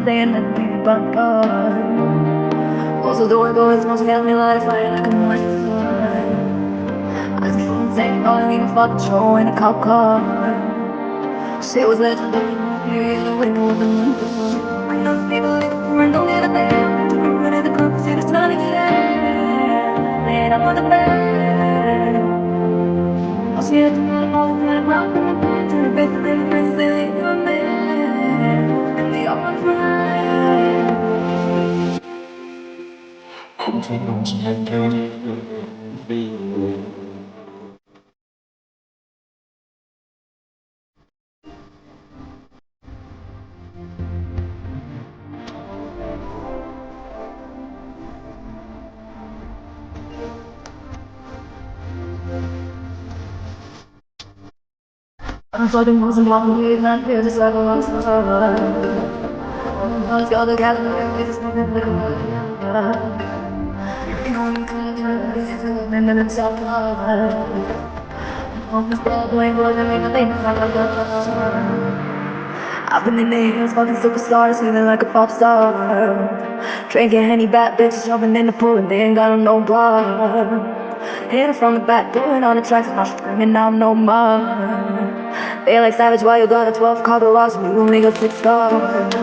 Saying that we but God. Close the door, go, it's supposed to get me light fire like a morning sun. I just keep saying, calling me a fucking show in a cop car. Shit was legendary, maybe the window of the moon. I know people live for and don't get a thing. Running the club, see the sun is there. Laying up on the bed. I'll see it tomorrow, I'm rock. To the best of the friends, they leave you a man. And they all my friends. I'm fucking wasn't walking away, not feel just like a lost star. Let's go together, we just moving like a you know you can't and then it's all I'm just going, make a thing. I've been in the hills, fucking superstars, feeling like a pop star. Drinking Henny, bad bitches jumping in the pool and they ain't got no bar. Hit from the back, doing on the tracks, and I'm screaming out no more. They like savage, why you got a 12 car loss, we gon' make a 6 star.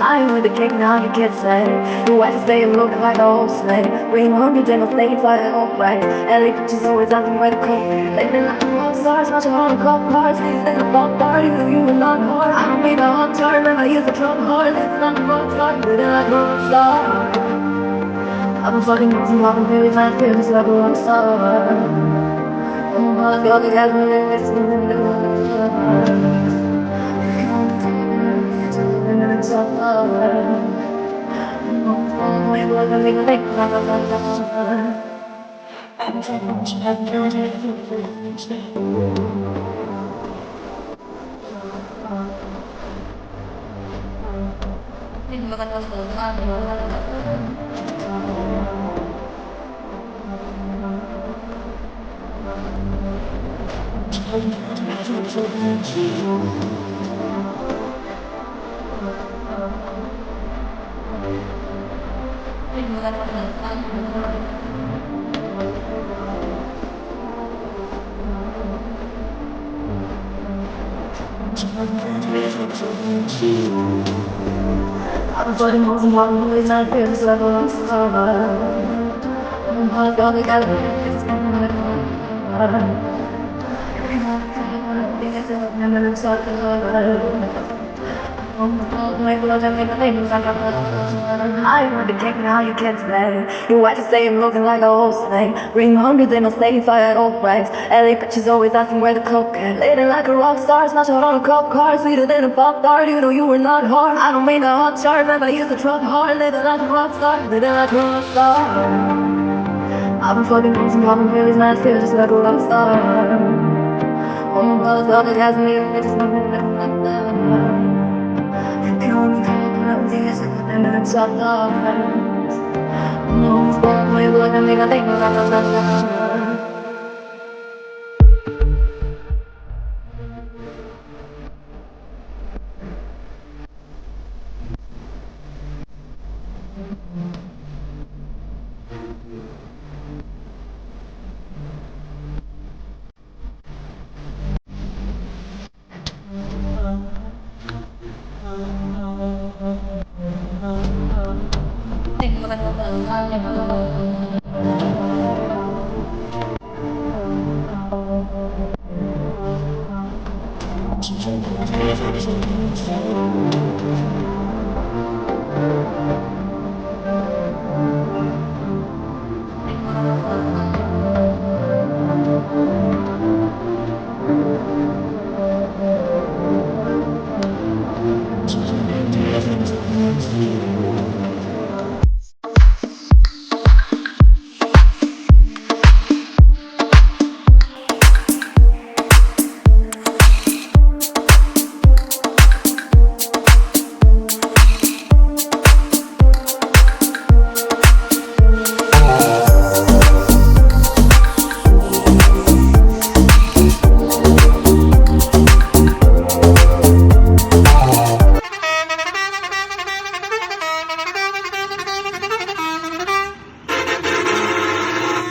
I ain't with the king, now you can't say. Your wife is staying looking like a old slave. Bring 100 and no slave, I don't right. LA bitches always asking where to come. Lately like the rock stars, watching all the cop cars. These in the pop party, you were not hard. I don't make a hot turn, man, I use the drum hard. This is not the rock star, living like a rock star. I've been fucking with some walking very fast, feeling just like a rock star. I feel like I can live this in the world. And it's all my blood, I make a thing. I'm floating holes and walking away, not feeling this level of star. I'm going together, it's coming like a I want to take me how you can't stay. Your wife is saying looking like a old slave. Bring hundreds in a slave fire at all price. LA bitches always asking where the coke at. Lady like a rock star, smash out on a cop car. Sweeter than a pop tart, you know you were not hard. I don't make a hot chart, man, but I use the truck hard. Living like a rock star, living like a rock star. I've been fucking with some poppin' pills, man, I feel just like a rock star. Oh my God, all it has me, it's just nothing like that. You only come up with this, and then it's all lost. No, it's all my blood, I make a thing of that.